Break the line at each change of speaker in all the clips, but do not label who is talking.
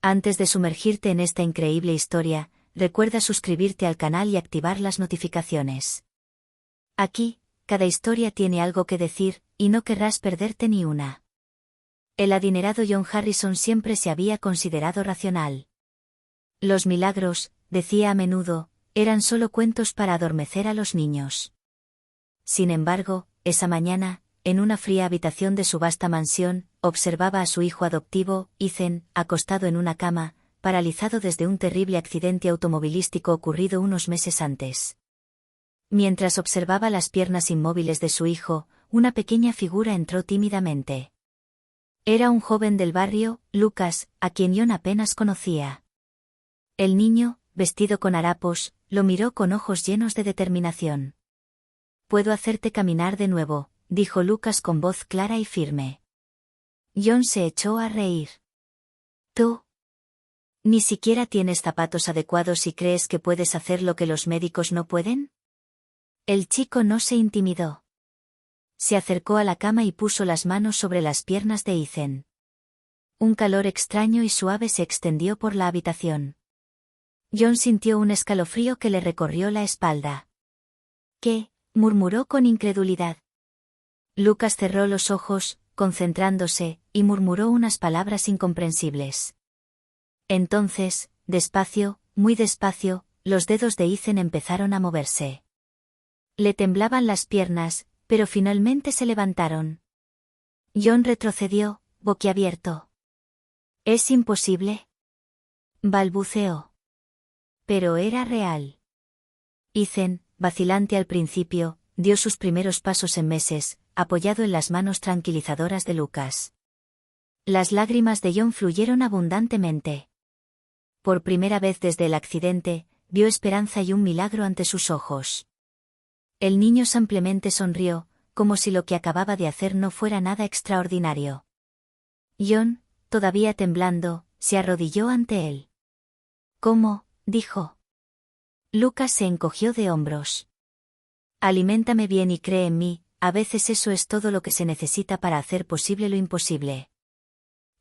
Antes de sumergirte en esta increíble historia, recuerda suscribirte al canal y activar las notificaciones. Aquí, cada historia tiene algo que decir, y no querrás perderte ni una. El adinerado John Harrison siempre se había considerado racional. Los milagros, decía a menudo, eran solo cuentos para adormecer a los niños. Sin embargo, esa mañana, en una fría habitación de su vasta mansión, observaba a su hijo adoptivo, Ethan, acostado en una cama, paralizado desde un terrible accidente automovilístico ocurrido unos meses antes. Mientras observaba las piernas inmóviles de su hijo, una pequeña figura entró tímidamente. Era un joven del barrio, Lucas, a quien John apenas conocía. El niño, vestido con harapos, lo miró con ojos llenos de determinación. «Puedo hacerte caminar de nuevo», dijo Lucas con voz clara y firme. John se echó a reír. «¿Tú? ¿Ni siquiera tienes zapatos adecuados y crees que puedes hacer lo que los médicos no pueden?» El chico no se intimidó. Se acercó a la cama y puso las manos sobre las piernas de Ethan. Un calor extraño y suave se extendió por la habitación. John sintió un escalofrío que le recorrió la espalda. «¿Qué?», murmuró con incredulidad. Lucas cerró los ojos, concentrándose, y murmuró unas palabras incomprensibles. Entonces, despacio, muy despacio, los dedos de Ethan empezaron a moverse. Le temblaban las piernas, pero finalmente se levantaron. John retrocedió, boquiabierto. «¿Es imposible?», balbuceó. Pero era real. Ethan, vacilante al principio, dio sus primeros pasos en meses, apoyado en las manos tranquilizadoras de Lucas. Las lágrimas de John fluyeron abundantemente. Por primera vez desde el accidente, vio esperanza y un milagro ante sus ojos. El niño simplemente sonrió, como si lo que acababa de hacer no fuera nada extraordinario. John, todavía temblando, se arrodilló ante él. «¿Cómo?», dijo. Lucas se encogió de hombros. «Aliméntame bien y cree en mí, a veces eso es todo lo que se necesita para hacer posible lo imposible».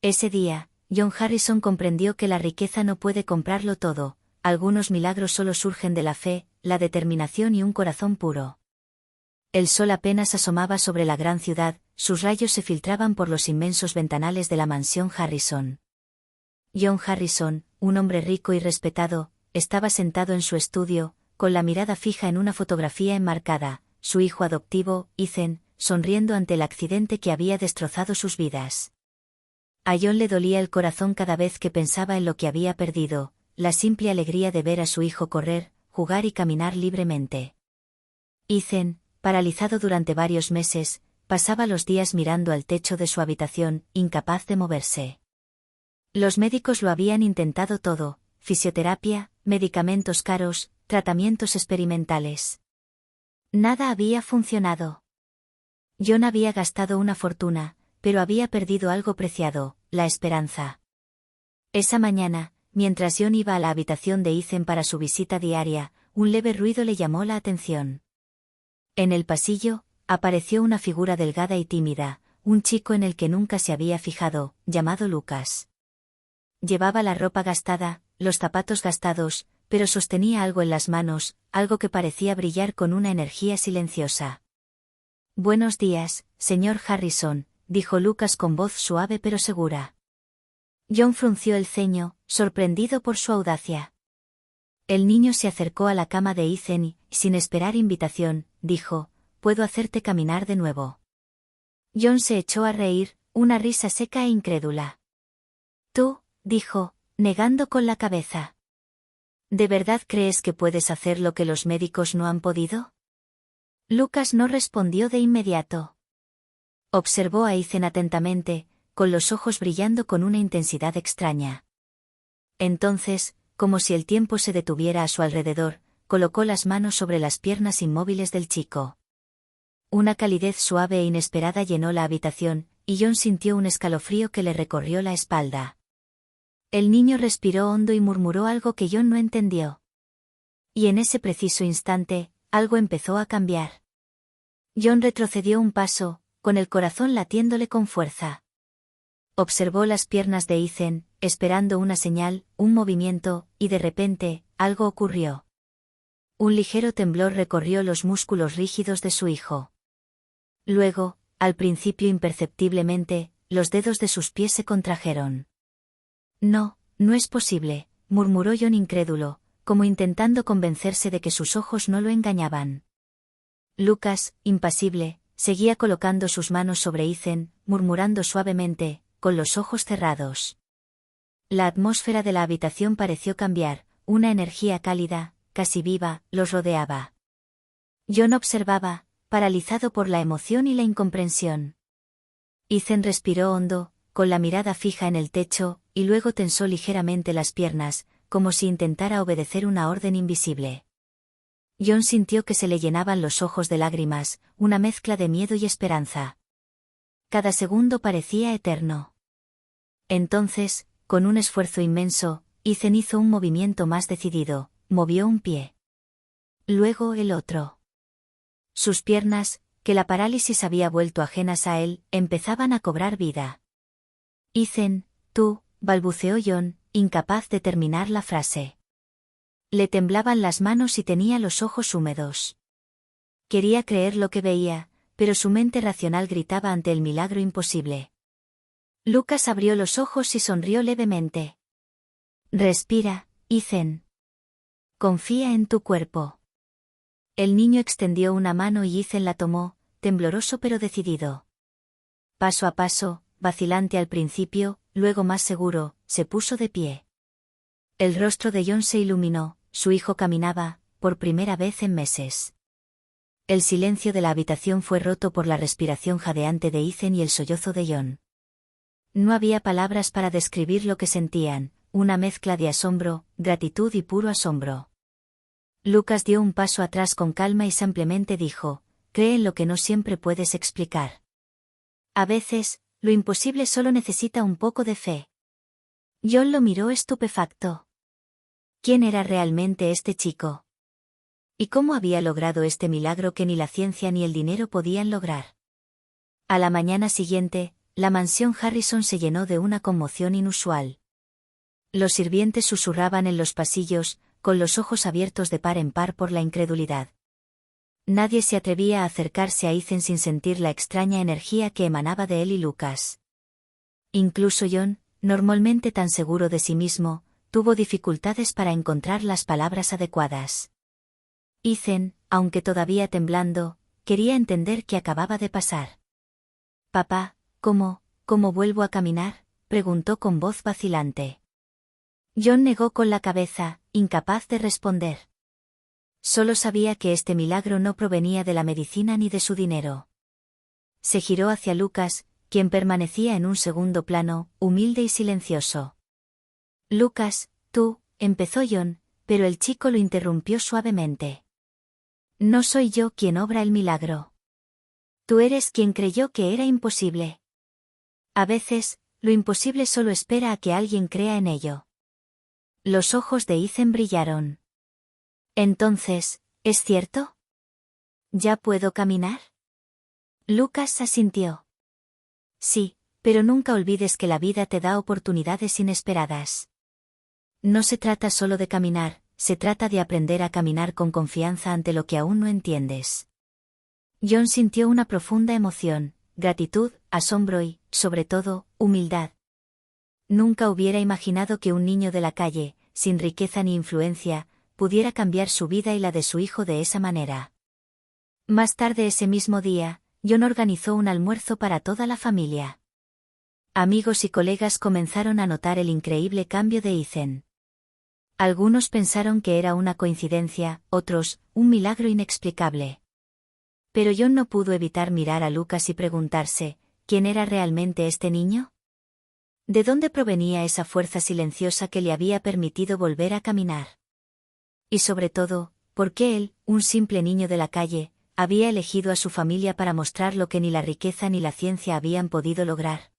Ese día, John Harrison comprendió que la riqueza no puede comprarlo todo, algunos milagros solo surgen de la fe, la determinación y un corazón puro. El sol apenas asomaba sobre la gran ciudad, sus rayos se filtraban por los inmensos ventanales de la mansión Harrison. John Harrison, un hombre rico y respetado, estaba sentado en su estudio, con la mirada fija en una fotografía enmarcada, su hijo adoptivo, Ethan, sonriendo ante el accidente que había destrozado sus vidas. A John le dolía el corazón cada vez que pensaba en lo que había perdido, la simple alegría de ver a su hijo correr, jugar y caminar libremente. Ethan, paralizado durante varios meses, pasaba los días mirando al techo de su habitación, incapaz de moverse. Los médicos lo habían intentado todo: fisioterapia, medicamentos caros, tratamientos experimentales. Nada había funcionado. John había gastado una fortuna, pero había perdido algo preciado: la esperanza. Esa mañana, mientras John iba a la habitación de Ethan para su visita diaria, un leve ruido le llamó la atención. En el pasillo, apareció una figura delgada y tímida, un chico en el que nunca se había fijado, llamado Lucas. Llevaba la ropa gastada, los zapatos gastados, pero sostenía algo en las manos, algo que parecía brillar con una energía silenciosa. «Buenos días, señor Harrison», dijo Lucas con voz suave pero segura. John frunció el ceño, sorprendido por su audacia. El niño se acercó a la cama de Ethan y, sin esperar invitación, dijo: «¿Puedo hacerte caminar de nuevo?». John se echó a reír, una risa seca e incrédula. «¿Tú?», dijo, negando con la cabeza. «¿De verdad crees que puedes hacer lo que los médicos no han podido?». Lucas no respondió de inmediato. Observó a Ethan atentamente, con los ojos brillando con una intensidad extraña. Entonces, como si el tiempo se detuviera a su alrededor, colocó las manos sobre las piernas inmóviles del chico. Una calidez suave e inesperada llenó la habitación, y John sintió un escalofrío que le recorrió la espalda. El niño respiró hondo y murmuró algo que John no entendió. Y en ese preciso instante, algo empezó a cambiar. John retrocedió un paso, con el corazón latiéndole con fuerza. Observó las piernas de Ethan, esperando una señal, un movimiento, y de repente, algo ocurrió. Un ligero temblor recorrió los músculos rígidos de su hijo. Luego, al principio imperceptiblemente, los dedos de sus pies se contrajeron. No, no es posible, murmuró John incrédulo, como intentando convencerse de que sus ojos no lo engañaban. Lucas, impasible, seguía colocando sus manos sobre Ethan, murmurando suavemente, con los ojos cerrados. La atmósfera de la habitación pareció cambiar, una energía cálida, casi viva, los rodeaba. John observaba, paralizado por la emoción y la incomprensión. Ethan respiró hondo, con la mirada fija en el techo, y luego tensó ligeramente las piernas, como si intentara obedecer una orden invisible. John sintió que se le llenaban los ojos de lágrimas, una mezcla de miedo y esperanza. Cada segundo parecía eterno. Entonces, con un esfuerzo inmenso, Ethan hizo un movimiento más decidido, movió un pie. Luego el otro. Sus piernas, que la parálisis había vuelto ajenas a él, empezaban a cobrar vida. Ethan, tú, balbuceó John, incapaz de terminar la frase. Le temblaban las manos y tenía los ojos húmedos. Quería creer lo que veía, pero su mente racional gritaba ante el milagro imposible. Lucas abrió los ojos y sonrió levemente. Respira, Ethan. Confía en tu cuerpo. El niño extendió una mano y Ethan la tomó, tembloroso pero decidido. Paso a paso, vacilante al principio, luego más seguro, se puso de pie. El rostro de John se iluminó, su hijo caminaba, por primera vez en meses. El silencio de la habitación fue roto por la respiración jadeante de Ethan y el sollozo de John. No había palabras para describir lo que sentían, una mezcla de asombro, gratitud y puro asombro. Lucas dio un paso atrás con calma y simplemente dijo, cree en lo que no siempre puedes explicar. A veces, lo imposible solo necesita un poco de fe. John lo miró estupefacto. ¿Quién era realmente este chico? ¿Y cómo había logrado este milagro que ni la ciencia ni el dinero podían lograr? A la mañana siguiente, la mansión Harrison se llenó de una conmoción inusual. Los sirvientes susurraban en los pasillos, con los ojos abiertos de par en par por la incredulidad. Nadie se atrevía a acercarse a Ethan sin sentir la extraña energía que emanaba de él y Lucas. Incluso John, normalmente tan seguro de sí mismo, tuvo dificultades para encontrar las palabras adecuadas. Ethan, aunque todavía temblando, quería entender qué acababa de pasar. Papá, ¿cómo vuelvo a caminar?, preguntó con voz vacilante. John negó con la cabeza, incapaz de responder. Solo sabía que este milagro no provenía de la medicina ni de su dinero. Se giró hacia Lucas, quien permanecía en un segundo plano, humilde y silencioso. Lucas, tú, empezó John, pero el chico lo interrumpió suavemente. No soy yo quien obra el milagro. Tú eres quien creyó que era imposible. A veces, lo imposible solo espera a que alguien crea en ello. Los ojos de Ethan brillaron. Entonces, ¿es cierto? ¿Ya puedo caminar? Lucas asintió. Sí, pero nunca olvides que la vida te da oportunidades inesperadas. No se trata solo de caminar, se trata de aprender a caminar con confianza ante lo que aún no entiendes. John sintió una profunda emoción, gratitud, asombro y, sobre todo, humildad. Nunca hubiera imaginado que un niño de la calle, sin riqueza ni influencia, pudiera cambiar su vida y la de su hijo de esa manera. Más tarde ese mismo día, John organizó un almuerzo para toda la familia. Amigos y colegas comenzaron a notar el increíble cambio de Ethan. Algunos pensaron que era una coincidencia, otros, un milagro inexplicable. Pero John no pudo evitar mirar a Lucas y preguntarse, ¿quién era realmente este niño? ¿De dónde provenía esa fuerza silenciosa que le había permitido volver a caminar? Y sobre todo, ¿por qué él, un simple niño de la calle, había elegido a su familia para mostrar lo que ni la riqueza ni la ciencia habían podido lograr?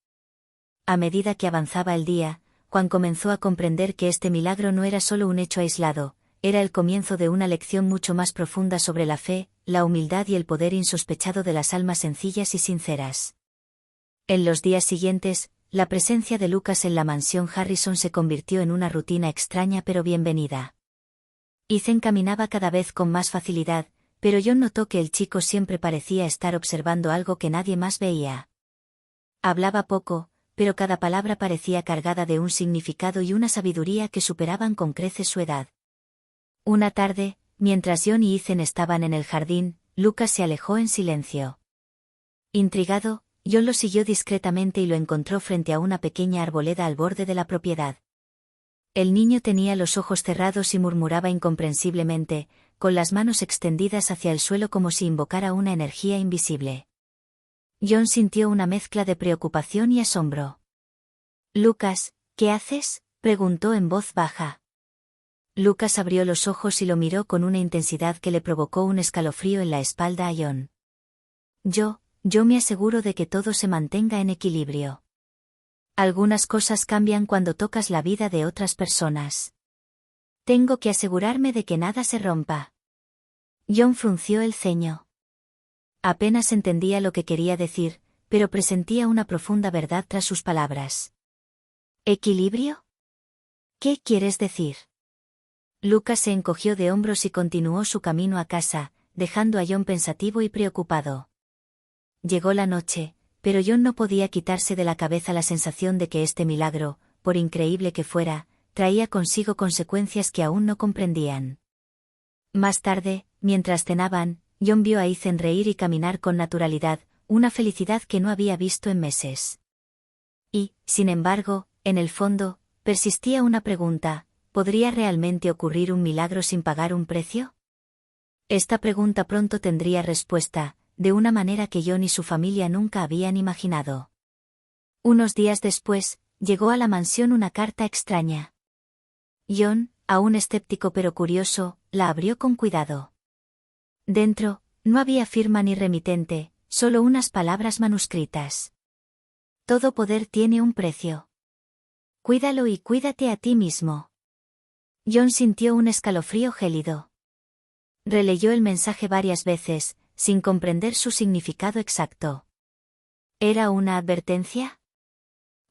A medida que avanzaba el día, Juan comenzó a comprender que este milagro no era solo un hecho aislado, era el comienzo de una lección mucho más profunda sobre la fe, la humildad y el poder insospechado de las almas sencillas y sinceras. En los días siguientes, la presencia de Lucas en la mansión Harrison se convirtió en una rutina extraña pero bienvenida. Ethan caminaba cada vez con más facilidad, pero John notó que el chico siempre parecía estar observando algo que nadie más veía. Hablaba poco, pero cada palabra parecía cargada de un significado y una sabiduría que superaban con creces su edad. Una tarde, mientras John y Ethan estaban en el jardín, Lucas se alejó en silencio. Intrigado, John lo siguió discretamente y lo encontró frente a una pequeña arboleda al borde de la propiedad. El niño tenía los ojos cerrados y murmuraba incomprensiblemente, con las manos extendidas hacia el suelo como si invocara una energía invisible. John sintió una mezcla de preocupación y asombro. «Lucas, ¿qué haces?», preguntó en voz baja. Lucas abrió los ojos y lo miró con una intensidad que le provocó un escalofrío en la espalda a John. Yo me aseguro de que todo se mantenga en equilibrio. Algunas cosas cambian cuando tocas la vida de otras personas. Tengo que asegurarme de que nada se rompa». John frunció el ceño. Apenas entendía lo que quería decir, pero presentía una profunda verdad tras sus palabras. ¿Equilibrio? ¿Qué quieres decir? Lucas se encogió de hombros y continuó su camino a casa, dejando a John pensativo y preocupado. Llegó la noche, pero John no podía quitarse de la cabeza la sensación de que este milagro, por increíble que fuera, traía consigo consecuencias que aún no comprendían. Más tarde, mientras cenaban, John vio a Ethan reír y caminar con naturalidad, una felicidad que no había visto en meses. Y, sin embargo, en el fondo, persistía una pregunta: ¿podría realmente ocurrir un milagro sin pagar un precio? Esta pregunta pronto tendría respuesta, de una manera que John y su familia nunca habían imaginado. Unos días después, llegó a la mansión una carta extraña. John, aún escéptico pero curioso, la abrió con cuidado. Dentro, no había firma ni remitente, solo unas palabras manuscritas. Todo poder tiene un precio. Cuídalo y cuídate a ti mismo. John sintió un escalofrío gélido. Releyó el mensaje varias veces, sin comprender su significado exacto. ¿Era una advertencia?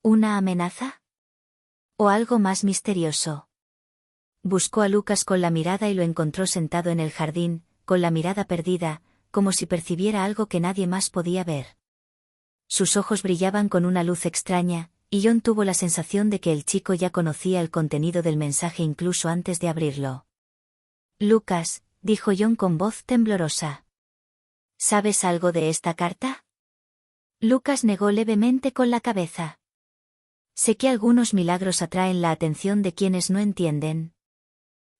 ¿Una amenaza? ¿O algo más misterioso? Buscó a Lucas con la mirada y lo encontró sentado en el jardín, con la mirada perdida, como si percibiera algo que nadie más podía ver. Sus ojos brillaban con una luz extraña, y John tuvo la sensación de que el chico ya conocía el contenido del mensaje incluso antes de abrirlo. «Lucas», dijo John con voz temblorosa. «¿Sabes algo de esta carta?» Lucas negó levemente con la cabeza. «Sé que algunos milagros atraen la atención de quienes no entienden.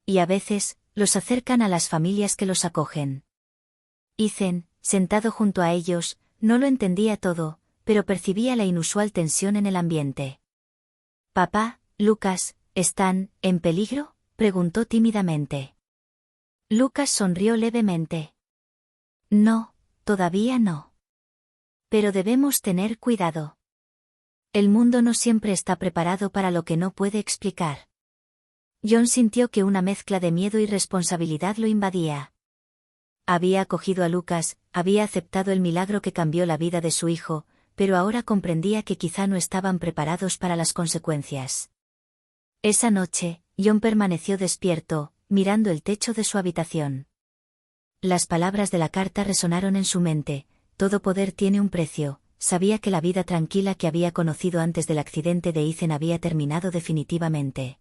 Y a veces, los acercan a las familias que los acogen». Ethan, sentado junto a ellos, no lo entendía todo, pero percibía la inusual tensión en el ambiente. «Papá, Lucas, ¿están en peligro?», preguntó tímidamente. Lucas sonrió levemente. «No, todavía no. Pero debemos tener cuidado. El mundo no siempre está preparado para lo que no puede explicar». John sintió que una mezcla de miedo y responsabilidad lo invadía. Había acogido a Lucas, había aceptado el milagro que cambió la vida de su hijo, pero ahora comprendía que quizá no estaban preparados para las consecuencias. Esa noche, John permaneció despierto, mirando el techo de su habitación. Las palabras de la carta resonaron en su mente: todo poder tiene un precio. Sabía que la vida tranquila que había conocido antes del accidente de Ethan había terminado definitivamente.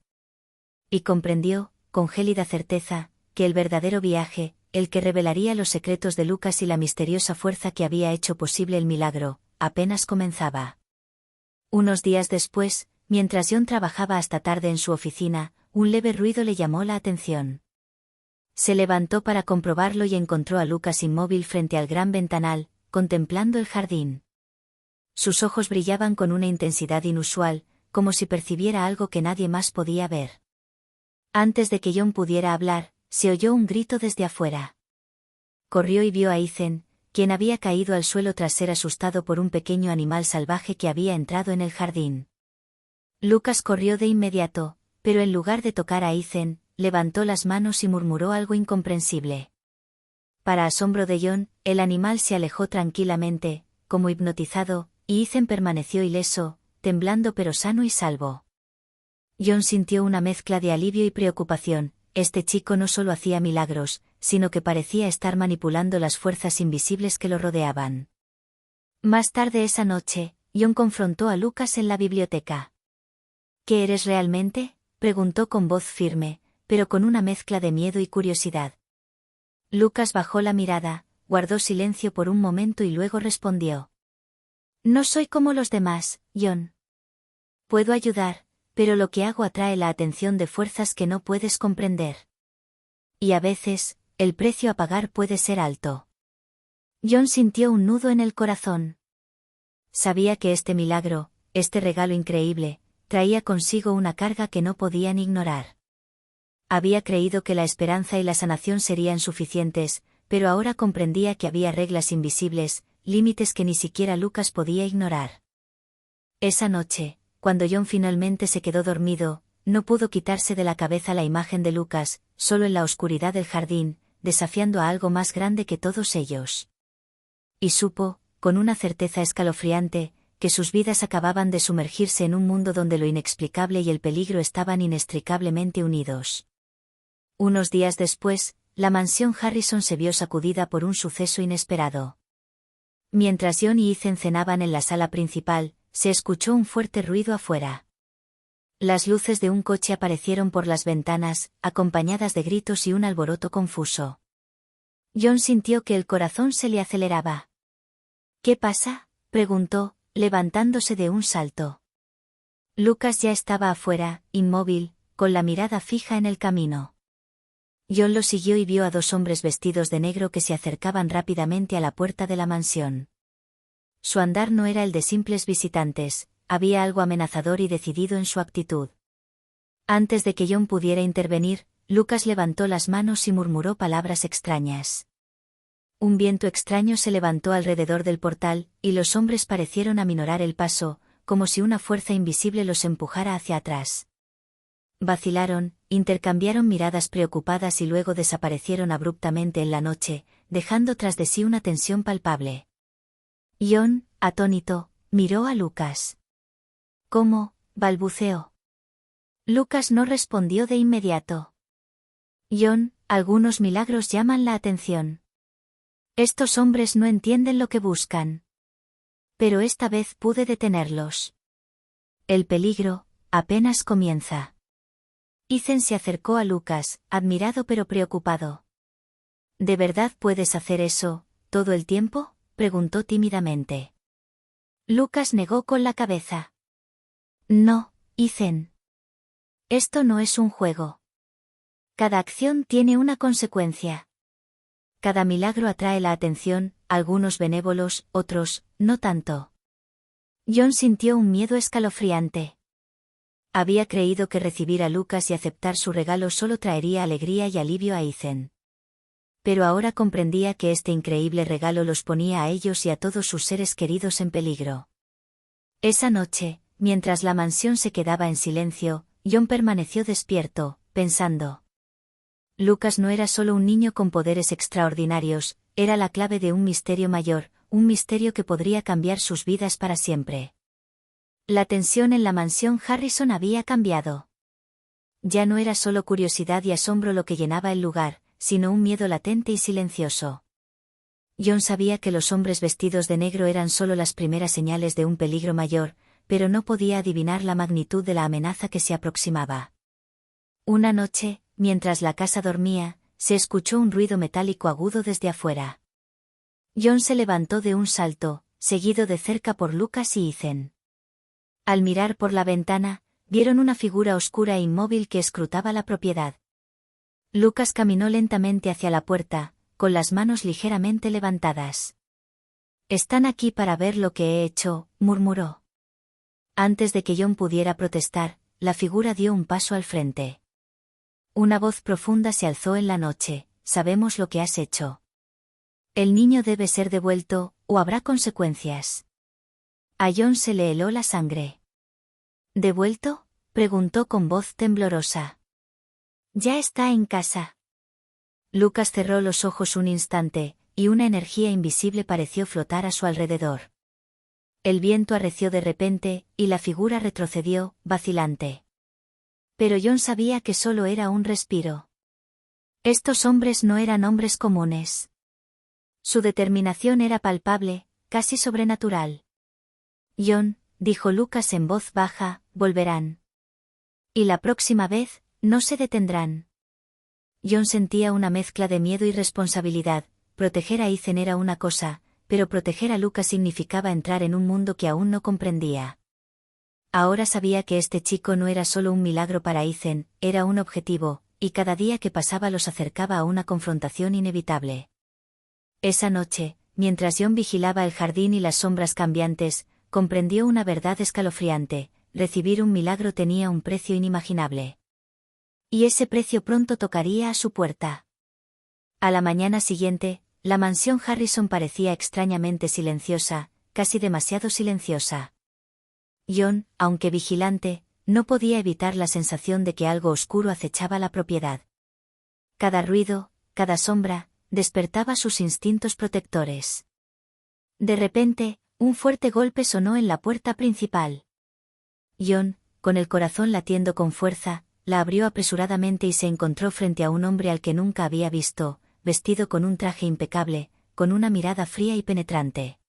Y comprendió, con gélida certeza, que el verdadero viaje, el que revelaría los secretos de Lucas y la misteriosa fuerza que había hecho posible el milagro, apenas comenzaba. Unos días después, mientras John trabajaba hasta tarde en su oficina, un leve ruido le llamó la atención. Se levantó para comprobarlo y encontró a Lucas inmóvil frente al gran ventanal, contemplando el jardín. Sus ojos brillaban con una intensidad inusual, como si percibiera algo que nadie más podía ver. Antes de que John pudiera hablar, se oyó un grito desde afuera. Corrió y vio a Ethan, quien había caído al suelo tras ser asustado por un pequeño animal salvaje que había entrado en el jardín. Lucas corrió de inmediato, pero en lugar de tocar a Ethan, levantó las manos y murmuró algo incomprensible. Para asombro de John, el animal se alejó tranquilamente, como hipnotizado, y Ethan permaneció ileso, temblando pero sano y salvo. John sintió una mezcla de alivio y preocupación. Este chico no solo hacía milagros, sino que parecía estar manipulando las fuerzas invisibles que lo rodeaban. Más tarde esa noche, John confrontó a Lucas en la biblioteca. ¿Qué eres realmente?, preguntó con voz firme, pero con una mezcla de miedo y curiosidad. Lucas bajó la mirada, guardó silencio por un momento y luego respondió. No soy como los demás, John. Puedo ayudar, pero lo que hago atrae la atención de fuerzas que no puedes comprender. Y a veces, el precio a pagar puede ser alto. John sintió un nudo en el corazón. Sabía que este milagro, este regalo increíble, traía consigo una carga que no podían ignorar. Había creído que la esperanza y la sanación serían suficientes, pero ahora comprendía que había reglas invisibles, límites que ni siquiera Lucas podía ignorar. Esa noche, cuando John finalmente se quedó dormido, no pudo quitarse de la cabeza la imagen de Lucas, solo en la oscuridad del jardín, desafiando a algo más grande que todos ellos. Y supo, con una certeza escalofriante, que sus vidas acababan de sumergirse en un mundo donde lo inexplicable y el peligro estaban inextricablemente unidos. Unos días después, la mansión Harrison se vio sacudida por un suceso inesperado. Mientras John y Ethan cenaban en la sala principal, se escuchó un fuerte ruido afuera. Las luces de un coche aparecieron por las ventanas, acompañadas de gritos y un alboroto confuso. John sintió que el corazón se le aceleraba. ¿Qué pasa?, preguntó, levantándose de un salto. Lucas ya estaba afuera, inmóvil, con la mirada fija en el camino. John lo siguió y vio a dos hombres vestidos de negro que se acercaban rápidamente a la puerta de la mansión. Su andar no era el de simples visitantes, había algo amenazador y decidido en su actitud. Antes de que John pudiera intervenir, Lucas levantó las manos y murmuró palabras extrañas. Un viento extraño se levantó alrededor del portal, y los hombres parecieron aminorar el paso, como si una fuerza invisible los empujara hacia atrás. Vacilaron, intercambiaron miradas preocupadas y luego desaparecieron abruptamente en la noche, dejando tras de sí una tensión palpable. John, atónito, miró a Lucas. ¿Cómo?, balbuceó. Lucas no respondió de inmediato. John, algunos milagros llaman la atención. Estos hombres no entienden lo que buscan. Pero esta vez pude detenerlos. El peligro, apenas comienza. Ethan se acercó a Lucas, admirado pero preocupado. ¿De verdad puedes hacer eso, todo el tiempo?, preguntó tímidamente. Lucas negó con la cabeza. No, Ethan. Esto no es un juego. Cada acción tiene una consecuencia. Cada milagro atrae la atención, algunos benévolos, otros, no tanto. John sintió un miedo escalofriante. Había creído que recibir a Lucas y aceptar su regalo solo traería alegría y alivio a Ethan. Pero ahora comprendía que este increíble regalo los ponía a ellos y a todos sus seres queridos en peligro. Esa noche, mientras la mansión se quedaba en silencio, John permaneció despierto, pensando. Lucas no era solo un niño con poderes extraordinarios, era la clave de un misterio mayor, un misterio que podría cambiar sus vidas para siempre. La tensión en la mansión Harrison había cambiado. Ya no era solo curiosidad y asombro lo que llenaba el lugar, sino un miedo latente y silencioso. John sabía que los hombres vestidos de negro eran solo las primeras señales de un peligro mayor, pero no podía adivinar la magnitud de la amenaza que se aproximaba. Una noche, mientras la casa dormía, se escuchó un ruido metálico agudo desde afuera. John se levantó de un salto, seguido de cerca por Lucas y Ethan. Al mirar por la ventana, vieron una figura oscura e inmóvil que escrutaba la propiedad. Lucas caminó lentamente hacia la puerta, con las manos ligeramente levantadas. «Están aquí para ver lo que he hecho», murmuró. Antes de que John pudiera protestar, la figura dio un paso al frente. Una voz profunda se alzó en la noche: «Sabemos lo que has hecho. El niño debe ser devuelto, o habrá consecuencias». A John se le heló la sangre. ¿Devuelto?, preguntó con voz temblorosa. «Ya está en casa». Lucas cerró los ojos un instante, y una energía invisible pareció flotar a su alrededor. El viento arreció de repente, y la figura retrocedió, vacilante. Pero Jon sabía que solo era un respiro. Estos hombres no eran hombres comunes. Su determinación era palpable, casi sobrenatural. Jon, dijo Lucas en voz baja, volverán. Y la próxima vez, no se detendrán. Jon sentía una mezcla de miedo y responsabilidad. Proteger a Ethan era una cosa, pero proteger a Lucas significaba entrar en un mundo que aún no comprendía. Ahora sabía que este chico no era solo un milagro para Ethan, era un objetivo, y cada día que pasaba los acercaba a una confrontación inevitable. Esa noche, mientras Jon vigilaba el jardín y las sombras cambiantes, comprendió una verdad escalofriante: recibir un milagro tenía un precio inimaginable. Y ese precio pronto tocaría a su puerta. A la mañana siguiente, la mansión Harrison parecía extrañamente silenciosa, casi demasiado silenciosa. Jon, aunque vigilante, no podía evitar la sensación de que algo oscuro acechaba la propiedad. Cada ruido, cada sombra, despertaba sus instintos protectores. De repente, un fuerte golpe sonó en la puerta principal. Jon, con el corazón latiendo con fuerza, la abrió apresuradamente y se encontró frente a un hombre al que nunca había visto, vestido con un traje impecable, con una mirada fría y penetrante.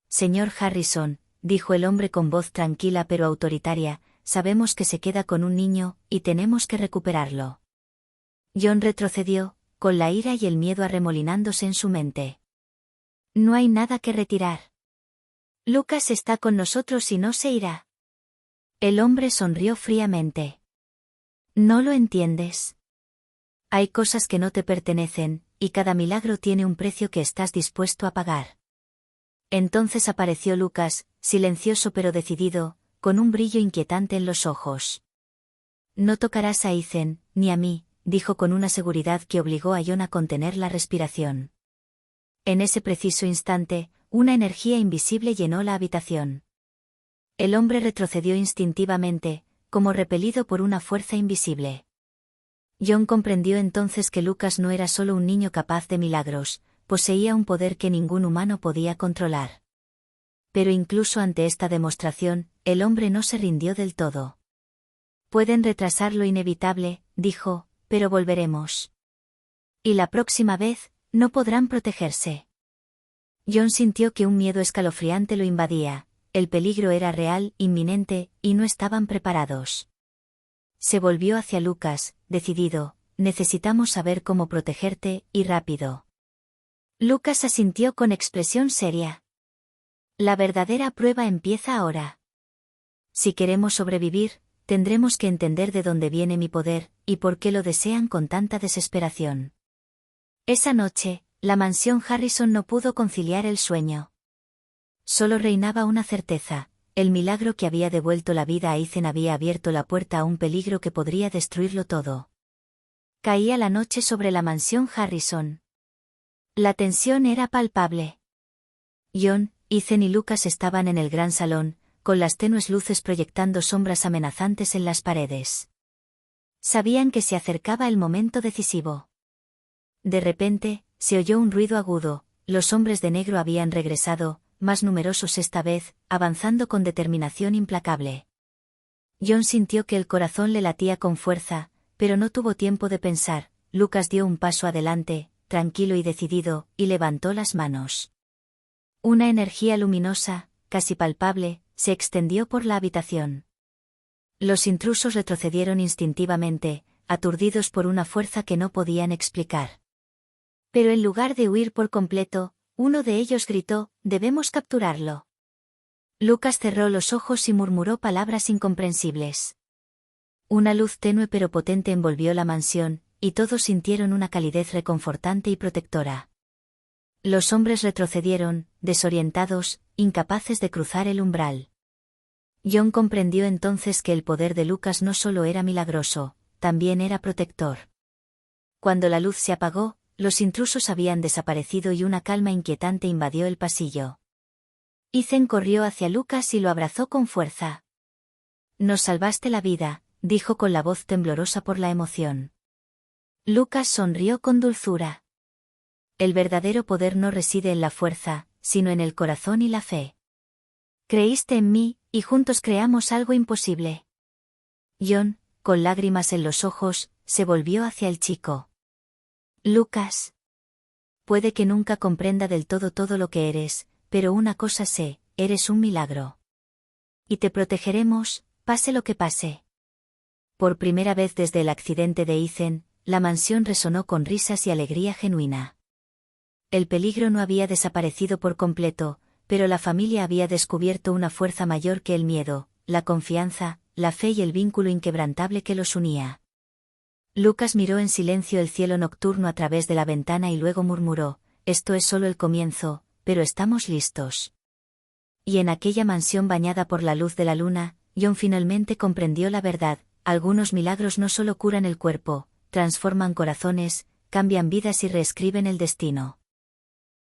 Señor Harrison, dijo el hombre con voz tranquila pero autoritaria, sabemos que se queda con un niño, y tenemos que recuperarlo. Jon retrocedió, con la ira y el miedo arremolinándose en su mente. No hay nada que retirar. Lucas está con nosotros y no se irá. El hombre sonrió fríamente. No lo entiendes. Hay cosas que no te pertenecen, y cada milagro tiene un precio que estás dispuesto a pagar. Entonces apareció Lucas, silencioso pero decidido, con un brillo inquietante en los ojos. No tocarás a Ethan, ni a mí, dijo con una seguridad que obligó a Jon a contener la respiración. En ese preciso instante, una energía invisible llenó la habitación. El hombre retrocedió instintivamente, como repelido por una fuerza invisible. Jon comprendió entonces que Lucas no era solo un niño capaz de milagros, poseía un poder que ningún humano podía controlar. Pero incluso ante esta demostración, el hombre no se rindió del todo. Pueden retrasar lo inevitable, dijo, pero volveremos. Y la próxima vez, no podrán protegerse. Jon sintió que un miedo escalofriante lo invadía. El peligro era real, inminente, y no estaban preparados. Se volvió hacia Lucas, decidido: necesitamos saber cómo protegerte, y rápido. Lucas asintió con expresión seria. La verdadera prueba empieza ahora. Si queremos sobrevivir, tendremos que entender de dónde viene mi poder, y por qué lo desean con tanta desesperación. Esa noche, la mansión Harrison no pudo conciliar el sueño. Solo reinaba una certeza: el milagro que había devuelto la vida a Ethan había abierto la puerta a un peligro que podría destruirlo todo. Caía la noche sobre la mansión Harrison. La tensión era palpable. Jon, Ethan y Lucas estaban en el gran salón, con las tenues luces proyectando sombras amenazantes en las paredes. Sabían que se acercaba el momento decisivo. De repente, se oyó un ruido agudo. Los hombres de negro habían regresado, más numerosos esta vez, avanzando con determinación implacable. Jon sintió que el corazón le latía con fuerza, pero no tuvo tiempo de pensar. Lucas dio un paso adelante, tranquilo y decidido, y levantó las manos. Una energía luminosa, casi palpable, se extendió por la habitación. Los intrusos retrocedieron instintivamente, aturdidos por una fuerza que no podían explicar. Pero en lugar de huir por completo, uno de ellos gritó: «Debemos capturarlo». Lucas cerró los ojos y murmuró palabras incomprensibles. Una luz tenue pero potente envolvió la mansión, y todos sintieron una calidez reconfortante y protectora. Los hombres retrocedieron, desorientados, incapaces de cruzar el umbral. Jon comprendió entonces que el poder de Lucas no solo era milagroso, también era protector. Cuando la luz se apagó, los intrusos habían desaparecido y una calma inquietante invadió el pasillo. Ethan corrió hacia Lucas y lo abrazó con fuerza. «Nos salvaste la vida», dijo con la voz temblorosa por la emoción. Lucas sonrió con dulzura. El verdadero poder no reside en la fuerza, sino en el corazón y la fe. Creíste en mí, y juntos creamos algo imposible. John, con lágrimas en los ojos, se volvió hacia el chico. Lucas. Puede que nunca comprenda del todo lo que eres, pero una cosa sé, eres un milagro. Y te protegeremos, pase lo que pase. Por primera vez desde el accidente de Ethan, la mansión resonó con risas y alegría genuina. El peligro no había desaparecido por completo, pero la familia había descubierto una fuerza mayor que el miedo, la confianza, la fe y el vínculo inquebrantable que los unía. Lucas miró en silencio el cielo nocturno a través de la ventana y luego murmuró, esto es solo el comienzo, pero estamos listos. Y en aquella mansión bañada por la luz de la luna, John finalmente comprendió la verdad, algunos milagros no solo curan el cuerpo, transforman corazones, cambian vidas y reescriben el destino.